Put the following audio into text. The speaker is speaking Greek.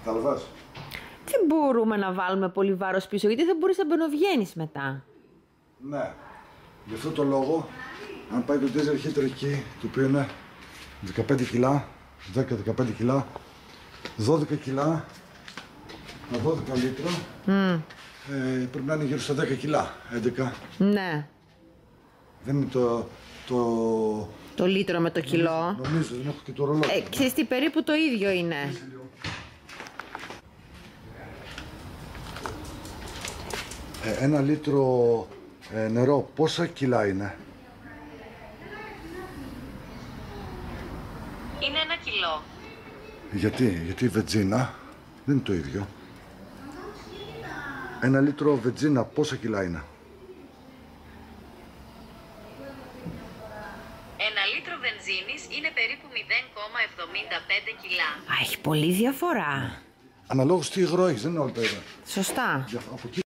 Κατάλαβες. Δεν μπορούμε να βάλουμε πολύ βάρος πίσω, γιατί δεν μπορείς να μπαινοβγαίνεις μετά. Ναι. Γι' αυτό το λόγο, αν πάει το diesel heater εκεί, το οποίο είναι 15 κιλά, 10-15 κιλά, 12 κιλά, με 12 λίτρα, πρέπει να είναι γύρω στα 10 κιλά, 11. Ναι. Δεν είναι Το λίτρο με το κιλό. Νομίζω, δεν έχω και το ρολόι. Ξέρεις τι, περίπου το ίδιο είναι. Ένα λίτρο νερό, πόσα κιλά είναι? Είναι 1 κιλό. Γιατί η βενζίνα δεν είναι το ίδιο. Ένα λίτρο βενζίνα πόσα κιλά είναι? 1 λίτρο βενζίνης είναι περίπου 0,75 κιλά. Α, έχει πολύ διαφορά. Αναλόγως τι υγρό έχεις, δεν είναι όλα τα ίδια. Σωστά. Από εκεί